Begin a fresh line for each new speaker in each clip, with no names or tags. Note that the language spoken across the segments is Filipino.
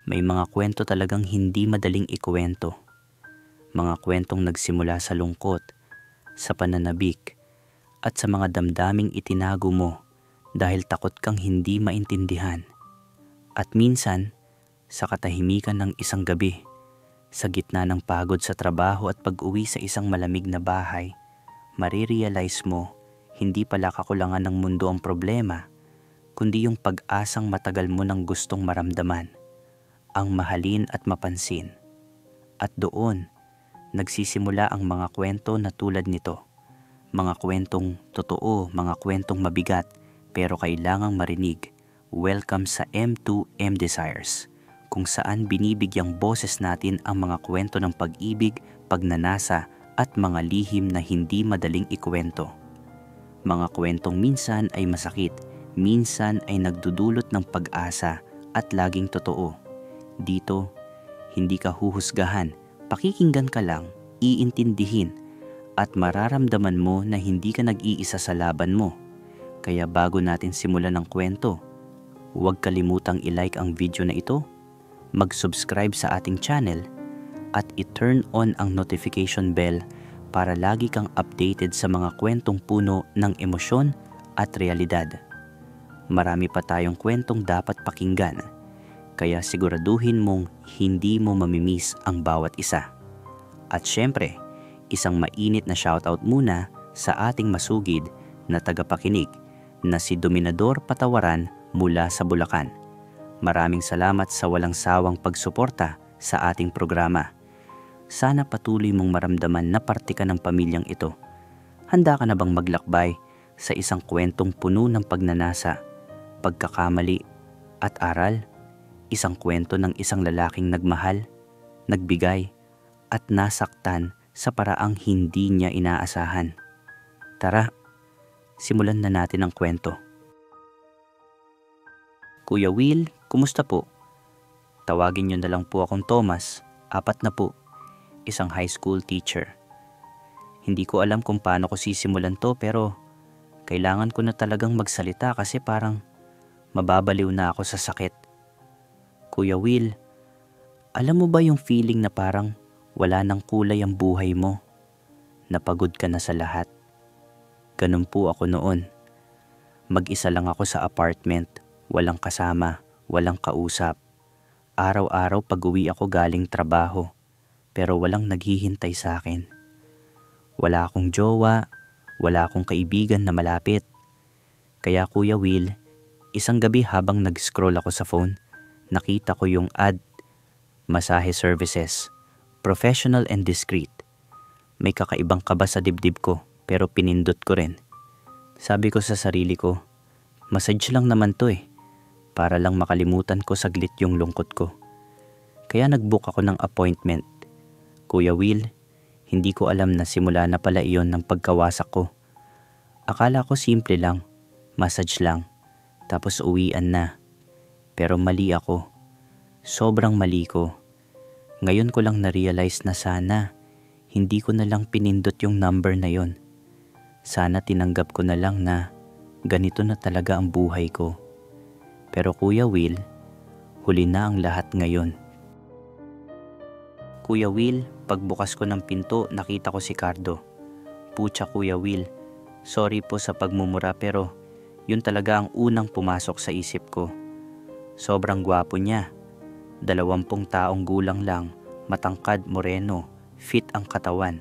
May mga kwento talagang hindi madaling ikuwento. Mga kwentong nagsimula sa lungkot, sa pananabik, at sa mga damdaming itinago mo dahil takot kang hindi maintindihan. At minsan, sa katahimikan ng isang gabi, sa gitna ng pagod sa trabaho at pag-uwi sa isang malamig na bahay, marirealize mo hindi pala kakulangan ng mundo ang problema, kundi yung pag-asang matagal mo nang gustong maramdaman, ang mahalin at mapansin. At doon, nagsisimula ang mga kwento na tulad nito. Mga kwentong totoo, mga kwentong mabigat, pero kailangang marinig. Welcome sa M2M Desires, kung saan binibigyang boses natin ang mga kwento ng pag-ibig, pagnanasa, at mga lihim na hindi madaling ikuwento. Mga kwentong minsan ay masakit, minsan ay nagdudulot ng pag-asa at laging totoo. Dito, hindi ka huhusgahan, pakikinggan ka lang, iintindihin, at mararamdaman mo na hindi ka nag-iisa sa laban mo. Kaya bago natin simulan ang kwento, huwag kalimutang i-like ang video na ito, mag-subscribe sa ating channel, at i-turn on ang notification bell para lagi kang updated sa mga kwentong puno ng emosyon at realidad. Marami pa tayong kwentong dapat pakinggan, kaya siguraduhin mong hindi mo mamimiss ang bawat isa. At syempre, isang mainit na shoutout muna sa ating masugid na tagapakinig na si Dominador Patawaran mula sa Bulacan. Maraming salamat sa walang sawang pagsuporta sa ating programa. Sana patuloy mong maramdaman na parte ka ng pamilyang ito. Handa ka na bang maglakbay sa isang kwentong puno ng pagnanasa, pagkakamali at aral? Isang kwento ng isang lalaking nagmahal, nagbigay, at nasaktan sa paraang hindi niya inaasahan. Tara, simulan na natin ang kwento. Kuya Will, kumusta po? Tawagin niyo na lang po akong Thomas, 4 na po, isang high school teacher. Hindi ko alam kung paano ko sisimulan to pero kailangan ko na talagang magsalita kasi parang mababaliw na ako sa sakit. Kuya Will, alam mo ba yung feeling na parang wala nang kulay ang buhay mo? Napagod ka na sa lahat. Ganun po ako noon. Mag-isa lang ako sa apartment, walang kasama, walang kausap. Araw-araw pag-uwi ako galing trabaho, pero walang naghihintay sa akin. Wala akong jowa, wala akong kaibigan na malapit. Kaya Kuya Will, isang gabi habang nag-scroll ako sa phone, nakita ko yung ad, masahe services, professional and discreet. May kakaibang kaba sa dibdib ko pero pinindot ko rin. Sabi ko sa sarili ko, massage lang naman to para lang makalimutan ko saglit yung lungkot ko. Kaya nag-book ako ng appointment. Kuya Will, hindi ko alam na simula na pala iyon ng pagkawasak ko. Akala ko simple lang, massage lang, tapos uwian na. Pero mali ako. Sobrang mali ko. Ngayon ko lang na-realize na sana hindi ko na lang pinindot yung number na yon. Sana tinanggap ko na lang na ganito na talaga ang buhay ko. Pero Kuya Will, huli na ang lahat ngayon. Kuya Will, pagbukas ko ng pinto nakita ko si Cardo. Pucha Kuya Will, sorry po sa pagmumura pero yun talaga ang unang pumasok sa isip ko. Sobrang gwapo niya. 20 taong gulang lang, matangkad, moreno, fit ang katawan.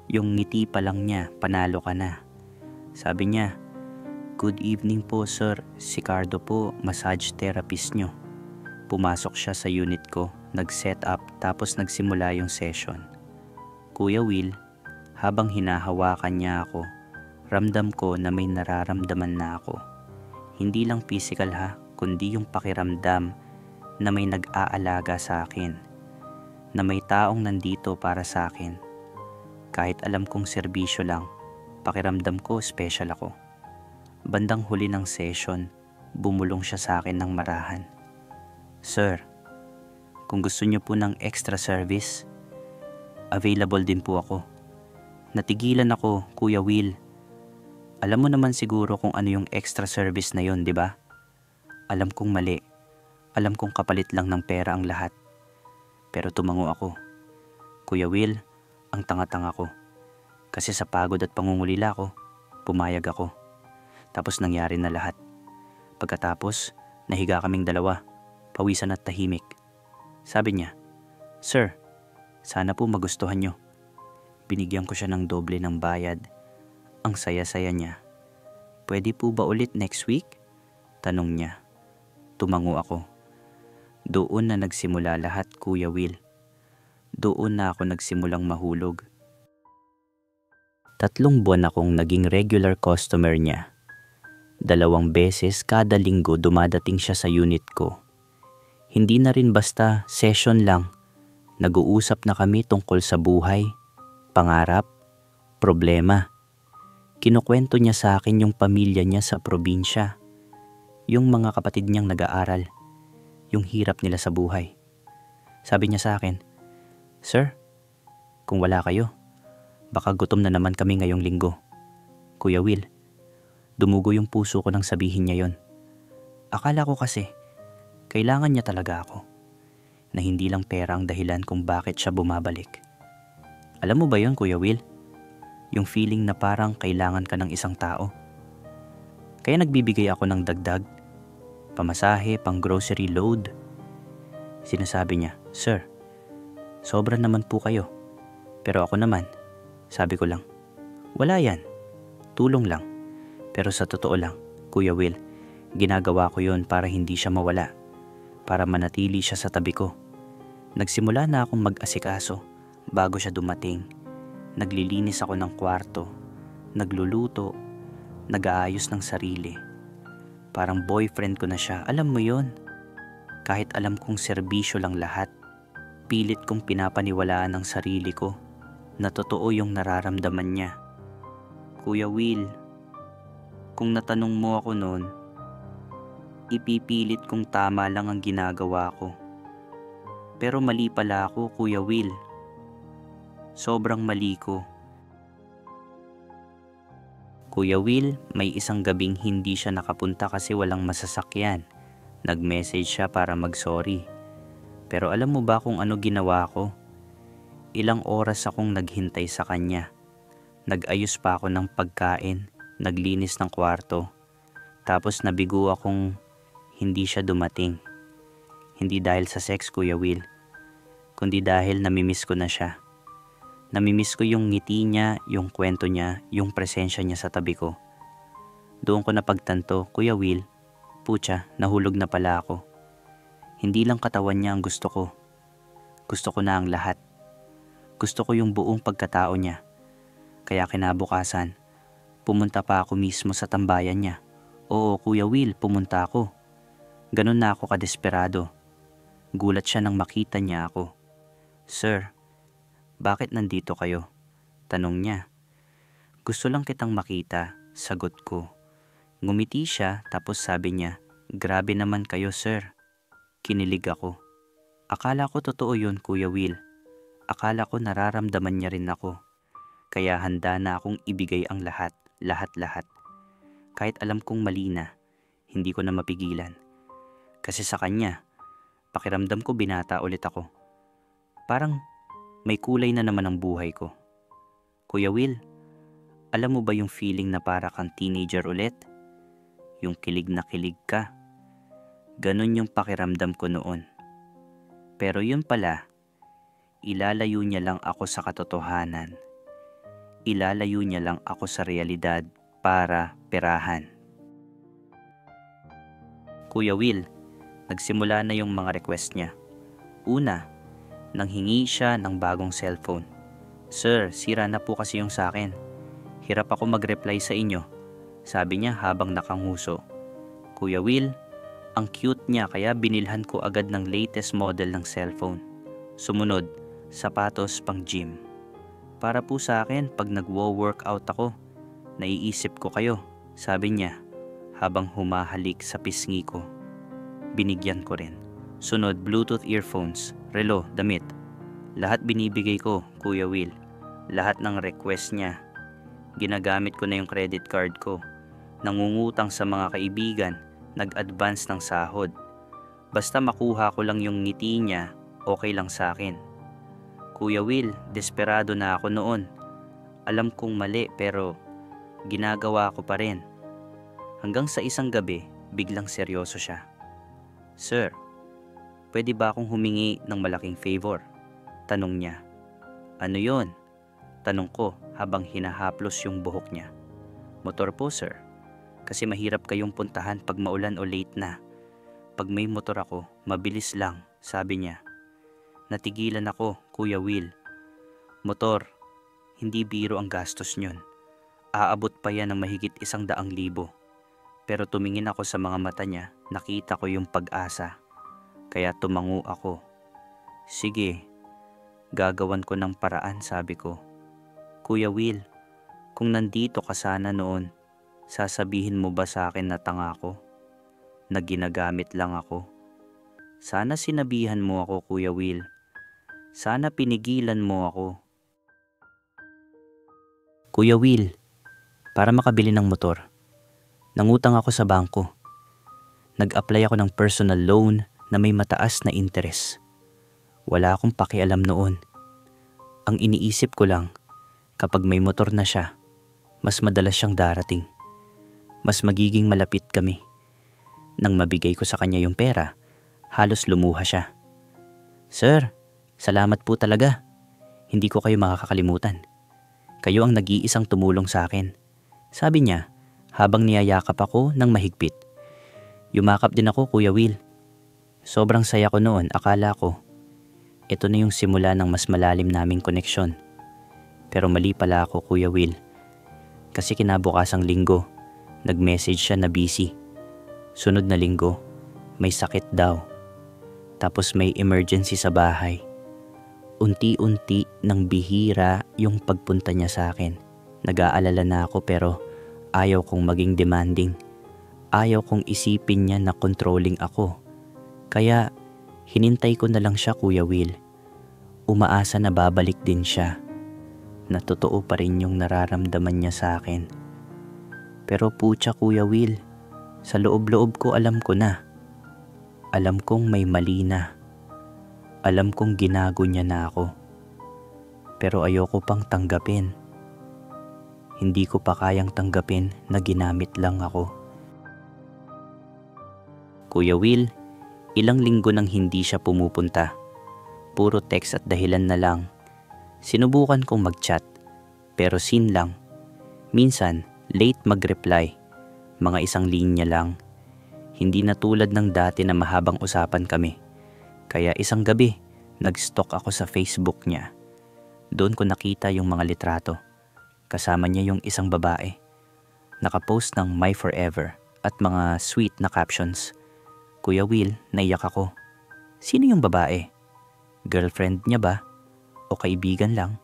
Yung ngiti pa lang niya, panalo ka na. Sabi niya, "Good evening po sir, si Cardo po, massage therapist nyo." Pumasok siya sa unit ko, nag-set up tapos nagsimula yung session. Kuya Will, habang hinahawakan niya ako, ramdam ko na may nararamdaman na ako. Hindi lang physical ha, kundi yung pakiramdam na may nag-aalaga sa akin, na may taong nandito para sa akin. Kahit alam kong serbisyo lang, pakiramdam ko special ako. Bandang huli ng session, bumulong siya sa akin ng marahan. "Sir, kung gusto niyo po ng extra service, available din po ako." Natigilan ako, Kuya Will. Alam mo naman siguro kung ano yung extra service na yon, di ba? Alam kong mali. Alam kong kapalit lang ng pera ang lahat. Pero tumango ako. Kuya Will, ang tanga-tanga ko. Kasi sa pagod at pangungulila ko, pumayag ako. Tapos nangyari na lahat. Pagkatapos, nahiga kaming dalawa, pawisan at tahimik. Sabi niya, "Sir, sana po magustuhan niyo." Binigyan ko siya ng doble ng bayad. Ang saya-saya niya. "Pwede po ba ulit next week?" Tanong niya. Tumango ako. Doon na nagsimula lahat, Kuya Will. Doon na ako nagsimulang mahulog. 3 buwan akong naging regular customer niya. 2 beses kada linggo dumadating siya sa unit ko. Hindi na rin basta session lang. Nag-uusap na kami tungkol sa buhay, pangarap, problema. Kinukwento niya sa akin yung pamilya niya sa probinsya, yung mga kapatid niyang nag-aaral, yung hirap nila sa buhay. Sabi niya sa akin, "Sir, kung wala kayo, baka gutom na naman kami ngayong linggo." Kuya Will, dumugo yung puso ko nang sabihin niya yon. Akala ko kasi, kailangan niya talaga ako, na hindi lang pera ang dahilan kung bakit siya bumabalik. Alam mo ba yon, Kuya Will? Yung feeling na parang kailangan ka ng isang tao. Kaya nagbibigay ako ng dagdag, pamasahe, pang grocery load. Sinasabi niya, "Sir, sobra naman po kayo. Pero ako naman," sabi ko lang, "wala yan. Tulong lang." Pero sa totoo lang, Kuya Will, ginagawa ko yon para hindi siya mawala. Para manatili siya sa tabi ko. Nagsimula na akong mag-asikaso bago siya dumating. Naglilinis ako ng kwarto, nagluluto, nag-aayos ng sarili. Parang boyfriend ko na siya, alam mo yon. Kahit alam kong serbisyo lang lahat, pilit kong pinapaniwalaan ang sarili ko na totoo yung nararamdaman niya. Kuya Will, kung natanong mo ako noon, ipipilit kong tama lang ang ginagawa ko. Pero mali pala ako, Kuya Will. Sobrang mali ko. Kuya Will, may isang gabing hindi siya nakapunta kasi walang masasakyan. Nag-message siya para mag-sorry. Pero alam mo ba kung ano ginawa ko? Ilang oras akong naghintay sa kanya. Nag-ayos pa ako ng pagkain, naglinis ng kwarto. Tapos nabigo akong hindi siya dumating. Hindi dahil sa sex, Kuya Will, kundi dahil namimiss ko na siya. Namimiss ko yung ngiti niya, yung kwento niya, yung presensya niya sa tabi ko. Doon ko napagtanto, Kuya Will, putya, nahulog na pala ako. Hindi lang katawan niya ang gusto ko. Gusto ko na ang lahat. Gusto ko yung buong pagkatao niya. Kaya kinabukasan, pumunta pa ako mismo sa tambayan niya. Oo, Kuya Will, pumunta ako. Ganun na ako kadesperado. Gulat siya nang makita niya ako. "Sir, bakit nandito kayo?" Tanong niya. "Gusto lang kitang makita," sagot ko. Ngumiti siya tapos sabi niya, "Grabe naman kayo, sir." Kinilig ako. Akala ko totoo yun, Kuya Will. Akala ko nararamdaman niya rin ako. Kaya handa na akong ibigay ang lahat, lahat-lahat. Kahit alam kong mali na, hindi ko na mapigilan. Kasi sa kanya, pakiramdam ko binata ulit ako. Parang may kulay na naman ang buhay ko. Kuya Will, alam mo ba yung feeling na para kang teenager ulit? Yung kilig na kilig ka. Ganun yung pakiramdam ko noon. Pero yun pala, ilalayo niya lang ako sa katotohanan. Ilalayo niya lang ako sa realidad para perahan. Kuya Will, nagsimula na yung mga request niya. Una, nanghingi siya ng bagong cellphone. "Sir, sira na po kasi yung sakin. Hirap ako mag-reply sa inyo," sabi niya habang nakanguso. Kuya Will, ang cute niya kaya binilhan ko agad ng latest model ng cellphone. Sumunod, sapatos pang gym. "Para po sa akin pag nagwo-workout ako, naiisip ko kayo," sabi niya habang humahalik sa pisngi ko. Binigyan ko rin. Sunod, Bluetooth earphones, relo, damit. Lahat binibigay ko, Kuya Will. Lahat ng request niya. Ginagamit ko na yung credit card ko. Nangungutang sa mga kaibigan, nag-advance ng sahod. Basta makuha ko lang yung ngiti niya, okay lang sa akin. Kuya Will, desperado na ako noon. Alam kong mali pero ginagawa ko pa rin. Hanggang sa isang gabi, biglang seryoso siya. Sir, pwede ba akong humingi ng malaking favor? Tanong niya. Ano yon? Tanong ko habang hinahaplos yung buhok niya. Motor po sir, kasi mahirap kayong puntahan pag maulan o late na. Pag may motor ako, mabilis lang, sabi niya. Natigilan ako, Kuya Will. Motor, hindi biro ang gastos niyon. Aabot pa yan ng mahigit 100,000. Pero tumingin ako sa mga mata niya, nakita ko yung pag-asa. Kaya tumango ako. Sige, gagawan ko ng paraan, sabi ko. Kuya Will, kung nandito ka sana noon, sasabihin mo ba sa akin na tanga ko? Na ginagamit lang ako? Sana sinabihan mo ako, Kuya Will. Sana pinigilan mo ako. Kuya Will, para makabili ng motor, nangutang ako sa bangko. Nag-apply ako ng personal loan na may mataas na interes. Wala akong pakialam noon. Ang iniisip ko lang, kapag may motor na siya, mas madalas siyang darating. Mas magiging malapit kami. Nang mabigay ko sa kanya yung pera, halos lumuha siya. Sir, salamat po talaga. Hindi ko kayo makakalimutan. Kayo ang nag-iisang tumulong sa akin. Sabi niya, habang niyayakap ako ng mahigpit. Yumakap din ako, Kuya Will. Sobrang saya ko noon, akala ko. Ito na yung simula ng mas malalim naming koneksyon. Pero mali pala ako, Kuya Will. Kasi kinabukasang linggo, nag-message siya na busy. Sunod na linggo, may sakit daw. Tapos may emergency sa bahay. Unti-unti nang bihira yung pagpunta niya sa akin. Nag-aalala na ako pero ayaw kong maging demanding. Ayaw kong isipin niya na controlling ako. Kaya hinintay ko na lang siya, Kuya Will. Umaasa na babalik din siya. Na totoo pa rin yung nararamdaman niya sa akin. Pero putya, Kuya Will, sa loob-loob ko alam ko na. Alam kong may mali na. Alam kong ginago niya na ako. Pero ayoko pang tanggapin. Hindi ko pa kayang tanggapin na ginamit lang ako. Kuya Will, ilang linggo nang hindi siya pumupunta. Puro text at dahilan na lang. Sinubukan kong mag-chat, pero seen lang. Minsan, late mag-reply. Mga 1 linya lang. Hindi na tulad ng dati na mahabang usapan kami. Kaya isang gabi, nag-stalk ako sa Facebook niya. Doon ko nakita yung mga litrato. Kasama niya yung isang babae. Nakapost ng My Forever at mga sweet na captions. Kuya Will, naiyak ako. Sino yung babae? Girlfriend niya ba? O kaibigan lang?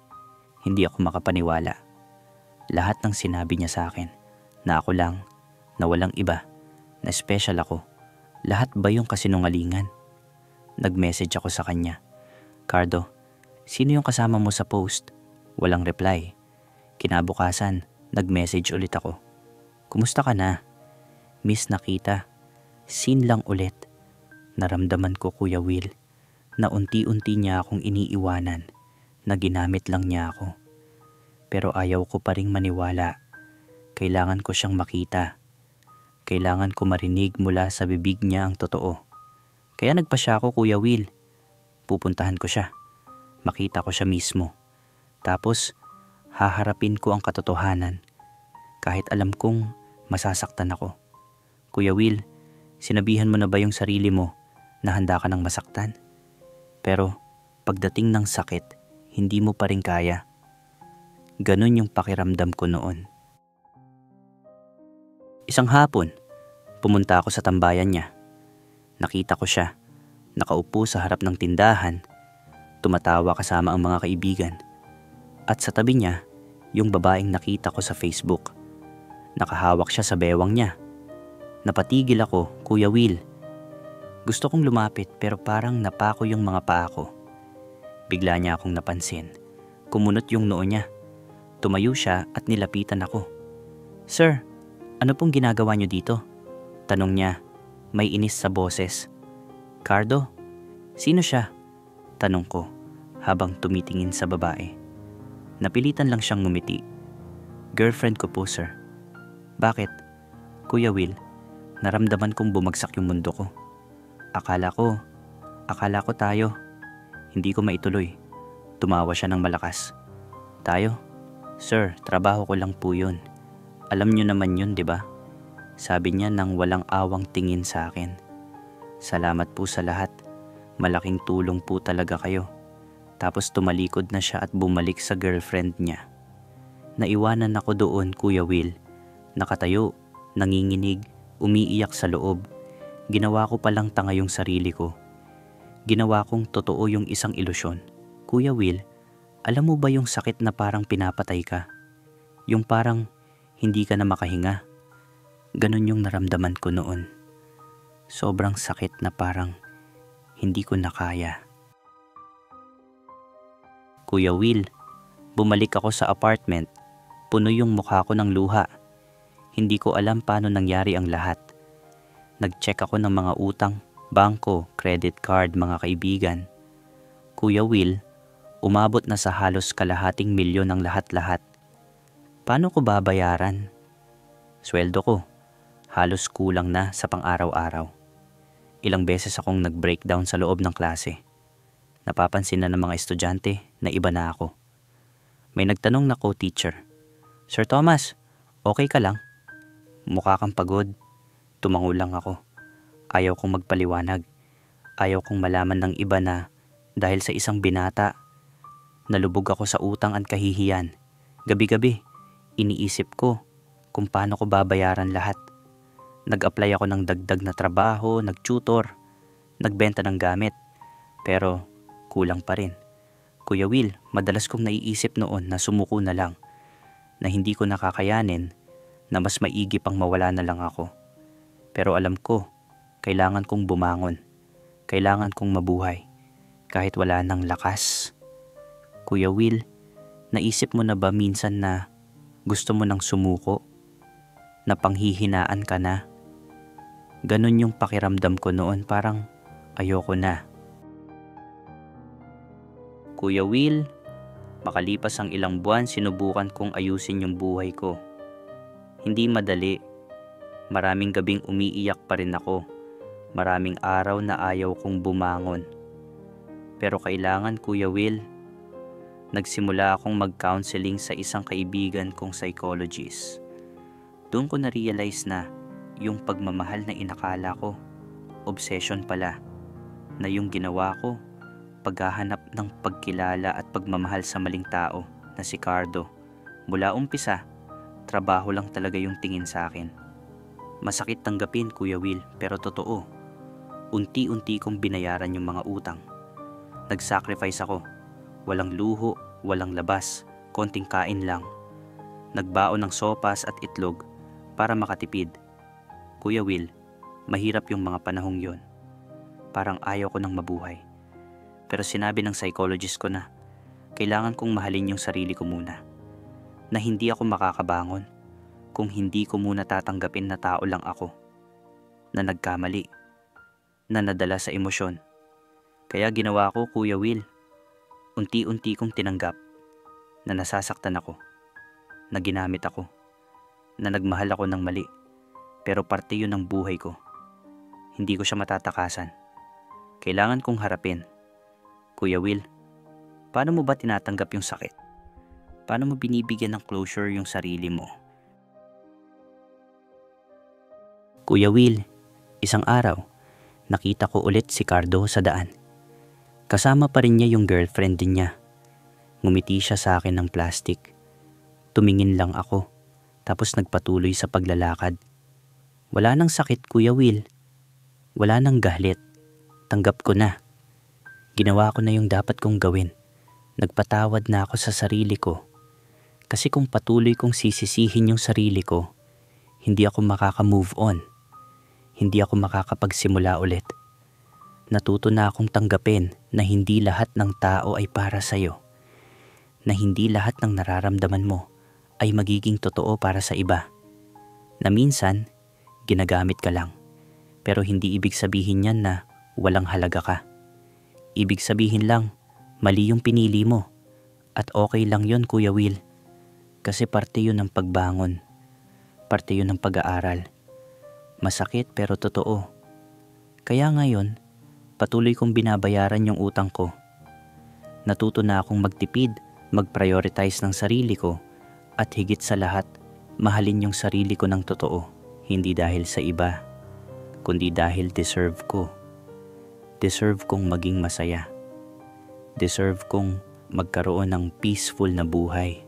Hindi ako makapaniwala. Lahat ng sinabi niya sa akin, na ako lang, na walang iba, na special ako, lahat ba yung kasinungalingan? Nag-message ako sa kanya. Cardo, sino yung kasama mo sa post? Walang reply. Kinabukasan, nag-message ulit ako. Kumusta ka na? Miss na kita. Seen lang ulit. Naramdaman ko, Kuya Will, na unti-unti niya akong iniiwanan, na ginamit lang niya ako. Pero ayaw ko pa ring maniwala. Kailangan ko siyang makita. Kailangan ko marinig mula sa bibig niya ang totoo. Kaya nagpasya ako, Kuya Will. Pupuntahan ko siya. Makita ko siya mismo. Tapos, haharapin ko ang katotohanan. Kahit alam kong masasaktan ako. Kuya Will, sinabihan mo na ba yung sarili mo na handa ka ng masaktan? Pero, pagdating ng sakit, hindi mo pa rin kaya. Ganun yung pakiramdam ko noon. Isang hapon, pumunta ako sa tambayan niya. Nakita ko siya, nakaupo sa harap ng tindahan, tumatawa kasama ang mga kaibigan. At sa tabi niya, yung babaeng nakita ko sa Facebook. Nakahawak siya sa bewang niya. Napatigil ako, Kuya Will. Gusto kong lumapit pero parang napako yung mga paa ko. Bigla niya akong napansin. Kumunot yung noo niya. Tumayo siya at nilapitan ako. Sir, ano pong ginagawa niyo dito? Tanong niya, may inis sa boses. Cardo, sino siya? Tanong ko habang tumitingin sa babae. Napilitan lang siyang ngumiti. Girlfriend ko po, sir. Bakit? Kuya Will, naramdaman kong bumagsak yung mundo ko. Akala ko tayo. Hindi ko maituloy. Tumawa siya ng malakas. Tayo? Sir, trabaho ko lang po yun. Alam niyo naman yun, di ba? Sabi niya nang walang awang tingin sa akin. Salamat po sa lahat. Malaking tulong po talaga kayo. Tapos tumalikod na siya at bumalik sa girlfriend niya. Naiwanan ako doon, Kuya Will. Nakatayo, nanginginig, umiiyak sa loob. Ginawa ko palang tanga yung sarili ko. Ginawa kong totoo yung isang ilusyon. Kuya Will, alam mo ba yung sakit na parang pinapatay ka? Yung parang hindi ka na makahinga. Ganon yung naramdaman ko noon. Sobrang sakit na parang hindi ko na kaya. Kuya Will, bumalik ako sa apartment. Puno yung mukha ko ng luha. Hindi ko alam paano nangyari ang lahat. Nag-check ako ng mga utang, bangko, credit card, mga kaibigan. Kuya Will, umabot na sa halos kalahating milyon ang lahat-lahat. Paano ko babayaran? Sweldo ko, halos kulang na sa pang-araw-araw. Ilang beses akong nag-breakdown sa loob ng klase. Napapansin na ng mga estudyante na iba na ako. May nagtanong na co-teacher, Sir Thomas, okay ka lang? Mukha kang pagod. Tumango lang ako. Ayaw kong magpaliwanag. Ayaw kong malaman ng iba na dahil sa isang binata, nalubog ako sa utang at kahihiyan. Gabi-gabi, iniisip ko kung paano ko babayaran lahat. Nag-apply ako ng dagdag na trabaho, nag-tutor, nagbenta ng gamit. Pero kulang pa rin. Kuya Will, madalas kong naiisip noon na sumuko na lang, na hindi ko nakakayanin, na mas maigi pang mawala na lang ako. Pero alam ko, kailangan kong bumangon. Kailangan kong mabuhay, kahit wala nang lakas. Kuya Will, naisip mo na ba minsan na gusto mo nang sumuko? Na panghihinaan ka na? Ganon yung pakiramdam ko noon, parang ayoko na. Kuya Will, makalipas ang ilang buwan, sinubukan kong ayusin yung buhay ko. Hindi madali. Maraming gabing umiiyak pa rin ako. Maraming araw na ayaw kong bumangon. Pero kailangan, Kuya Will. Nagsimula akong mag-counseling sa isang kaibigan kong psychologist. Doon ko na-realize na yung pagmamahal na inakala ko, obsession pala, na yung ginawa ko, paghahanap ng pagkilala at pagmamahal sa maling tao na si Cardo. Mula umpisa, trabaho lang talaga yung tingin sa akin. Masakit tanggapin, Kuya Will, pero totoo. Unti-unti kong binayaran yung mga utang. Nag-sacrifice ako. Walang luho, walang labas, konting kain lang. Nagbaon ng sopas at itlog para makatipid. Kuya Will, mahirap yung mga panahong yon. Parang ayaw ko nang mabuhay. Pero sinabi ng psychologist ko na kailangan kong mahalin yung sarili ko muna. Na hindi ako makakabangon kung hindi ko muna tatanggapin na tao lang ako. Na nagkamali. Na nadala sa emosyon. Kaya ginawa ko, Kuya Will. Unti-unti kong tinanggap na nasasaktan ako. Na ginamit ako. Na nagmahal ako ng mali. Pero parte yun ng buhay ko. Hindi ko siya matatakasan. Kailangan kong harapin. Kuya Will, paano mo ba tinatanggap yung sakit? Paano mo binibigyan ng closure yung sarili mo? Kuya Will, isang araw, nakita ko ulit si Cardo sa daan. Kasama pa rin niya yung girlfriend din niya. Ngumiti siya sa akin ng plastic. Tumingin lang ako, tapos nagpatuloy sa paglalakad. Wala nang sakit, Kuya Will. Wala nang galit. Tanggap ko na. Ginawa ko na yung dapat kong gawin. Nagpatawad na ako sa sarili ko. Kasi kung patuloy kong sisisihin yung sarili ko, hindi ako makaka-move on. Hindi ako makakapagsimula ulit. Natuto na akong tanggapin na hindi lahat ng tao ay para sa'yo. Na hindi lahat ng nararamdaman mo ay magiging totoo para sa iba. Na minsan, ginagamit ka lang. Pero hindi ibig sabihin yan na walang halaga ka. Ibig sabihin lang, mali yung pinili mo. At okay lang yun, Kuya Will. Kasi parte yun ng pagbangon. Parte yun ng pag-aaral. Masakit pero totoo. Kaya ngayon, patuloy kong binabayaran yung utang ko. Natuto na akong magtipid, mag-prioritize ng sarili ko, at higit sa lahat, mahalin yung sarili ko ng totoo. Hindi dahil sa iba, kundi dahil deserve ko. Deserve kong maging masaya. Deserve kong magkaroon ng peaceful na buhay.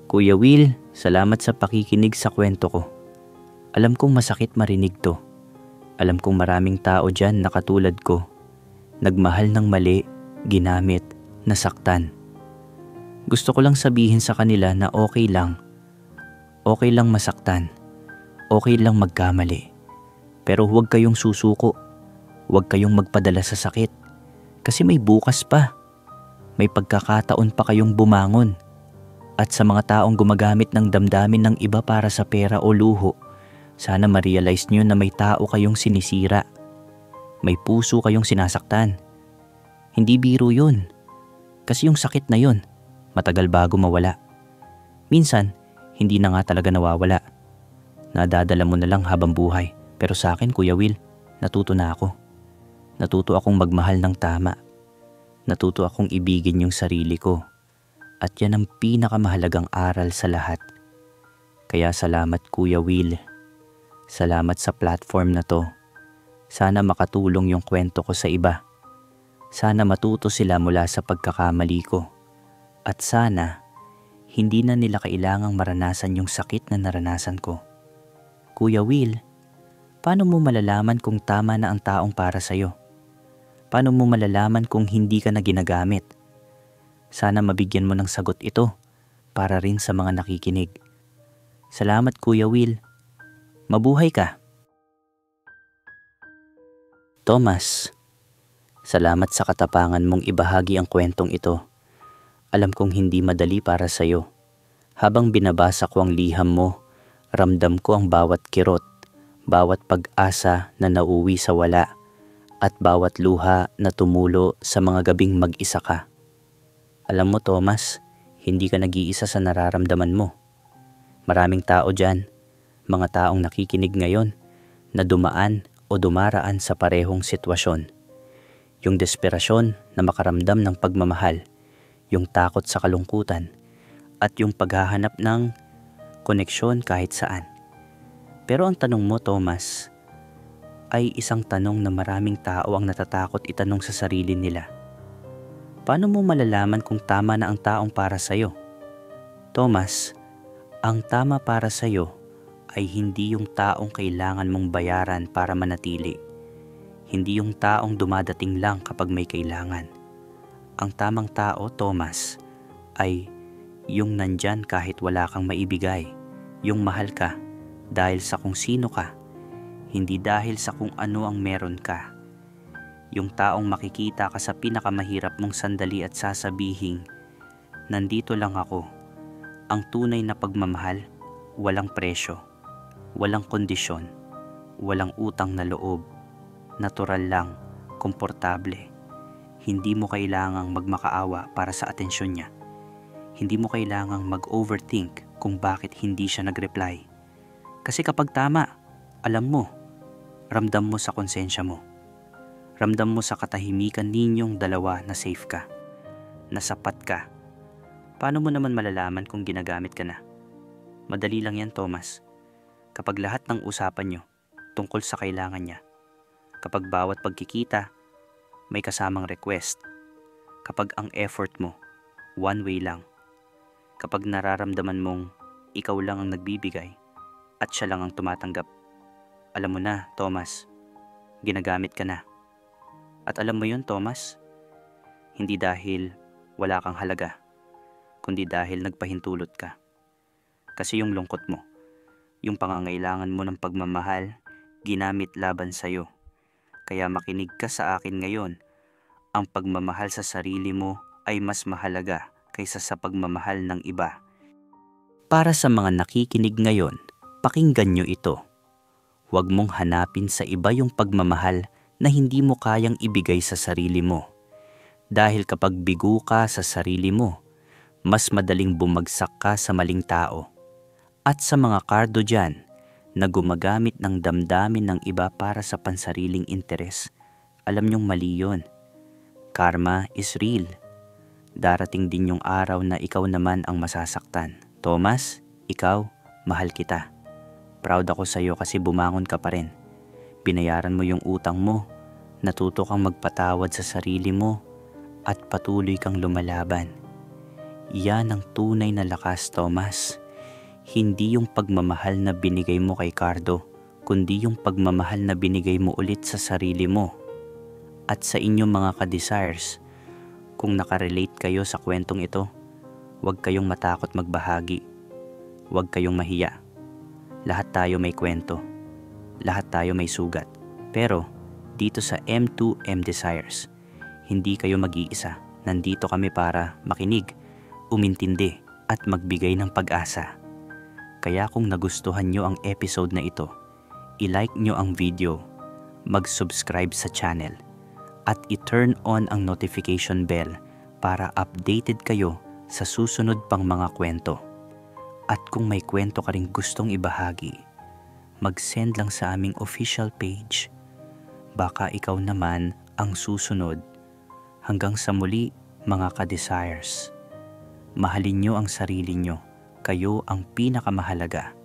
Kuya Will, salamat sa pakikinig sa kwento ko. Alam kong masakit marinig to. Alam kong maraming tao dyan na katulad ko. Nagmahal ng mali, ginamit, nasaktan. Gusto ko lang sabihin sa kanila na okay lang. Okay lang masaktan. Okay lang magkamali. Pero huwag kayong susuko. Huwag kayong magpadala sa sakit. Kasi may bukas pa. May pagkakataon pa kayong bumangon. At sa mga taong gumagamit ng damdamin ng iba para sa pera o luho, sana ma-realize nyo na may tao kayong sinisira. May puso kayong sinasaktan. Hindi biro yun. Kasi yung sakit na yun, matagal bago mawala. Minsan, hindi na nga talaga nawawala. Nadadala mo na lang habang buhay. Pero sa akin, Kuya Will, natuto na ako. Natuto akong magmahal ng tama. Natuto akong ibigin yung sarili ko. At yan ang pinakamahalagang aral sa lahat. Kaya salamat, Kuya Will. Salamat sa platform na to. Sana makatulong yung kwento ko sa iba. Sana matuto sila mula sa pagkakamali ko. At sana, hindi na nila kailangang maranasan yung sakit na naranasan ko. Kuya Will, paano mo malalaman kung tama na ang taong para sa'yo? Paano mo malalaman kung hindi ka na ginagamit? Sana mabigyan mo ng sagot ito para rin sa mga nakikinig. Salamat, Kuya Will. Mabuhay ka. Thomas, salamat sa katapangan mong ibahagi ang kwentong ito. Alam kong hindi madali para sa'yo. Habang binabasa ko ang liham mo, ramdam ko ang bawat kirot, bawat pag-asa na nauwi sa wala, at bawat luha na tumulo sa mga gabing mag-isa ka. Alam mo, Thomas, hindi ka nag-iisa sa nararamdaman mo. Maraming tao dyan, mga taong nakikinig ngayon, na dumaan o dumaraan sa parehong sitwasyon. Yung desperasyon na makaramdam ng pagmamahal, yung takot sa kalungkutan, at yung paghahanap ng koneksyon kahit saan. Pero ang tanong mo, Thomas, ay isang tanong na maraming tao ang natatakot itanong sa sarili nila. Paano mo malalaman kung tama na ang taong para sa'yo? Thomas, ang tama para sa'yo ay hindi yung taong kailangan mong bayaran para manatili. Hindi yung taong dumadating lang kapag may kailangan. Ang tamang tao, Thomas, ay yung nandyan kahit wala kang maibigay. Yung mahal ka dahil sa kung sino ka, hindi dahil sa kung ano ang meron ka. Yung taong makikita ka sa pinakamahirap mong sandali at sasabihing, nandito lang ako. Ang tunay na pagmamahal, walang presyo, walang kondisyon, walang utang na loob. Natural lang, komportable. Hindi mo kailangang magmakaawa para sa atensyon niya. Hindi mo kailangang mag-overthink kung bakit hindi siya nag-reply. Kasi kapag tama, alam mo, ramdam mo sa konsensya mo. Ramdam mo sa katahimikan ninyong dalawa na safe ka, na sapat ka. Paano mo naman malalaman kung ginagamit ka na? Madali lang yan, Thomas. Kapag lahat ng usapan nyo tungkol sa kailangan niya. Kapag bawat pagkikita, may kasamang request. Kapag ang effort mo, one way lang. Kapag nararamdaman mong ikaw lang ang nagbibigay at siya lang ang tumatanggap. Alam mo na, Thomas, ginagamit ka na. At alam mo yun, Thomas, hindi dahil wala kang halaga, kundi dahil nagpahintulot ka. Kasi yung lungkot mo, yung pangangailangan mo ng pagmamahal, ginamit laban sa'yo. Kaya makinig ka sa akin ngayon, ang pagmamahal sa sarili mo ay mas mahalaga kaysa sa pagmamahal ng iba. Para sa mga nakikinig ngayon, pakinggan nyo ito. Huwag mong hanapin sa iba yung pagmamahal na hindi mo kayang ibigay sa sarili mo. Dahil kapag bigo ka sa sarili mo, mas madaling bumagsak ka sa maling tao. At sa mga kardo dyan na gumagamit ng damdamin ng iba para sa pansariling interes, alam niyong mali yun. Karma is real. Darating din yung araw na ikaw naman ang masasaktan. Thomas, ikaw, mahal kita. Proud ako sa iyo kasi bumangon ka pa rin. Binayaran mo yung utang mo, natuto kang magpatawad sa sarili mo, at patuloy kang lumalaban. Yan ang tunay na lakas, Thomas. Hindi yung pagmamahal na binigay mo kay Cardo, kundi yung pagmamahal na binigay mo ulit sa sarili mo. At sa inyong mga ka-desires, kung nakarelate kayo sa kwentong ito, huwag kayong matakot magbahagi. Huwag kayong mahiya. Lahat tayo may kwento. Lahat tayo may sugat. Pero dito sa M2M Desires, hindi kayo mag-iisa. Nandito kami para makinig, umintindi, at magbigay ng pag-asa. Kaya kung nagustuhan nyo ang episode na ito, i-like nyo ang video, mag-subscribe sa channel, at i-turn on ang notification bell para updated kayo sa susunod pang mga kwento. At kung may kwento ka rin gustong ibahagi, mag-send lang sa aming official page. Baka ikaw naman ang susunod. Hanggang sa muli, mga ka-desires. Mahalin nyo ang sarili nyo. Kayo ang pinakamahalaga.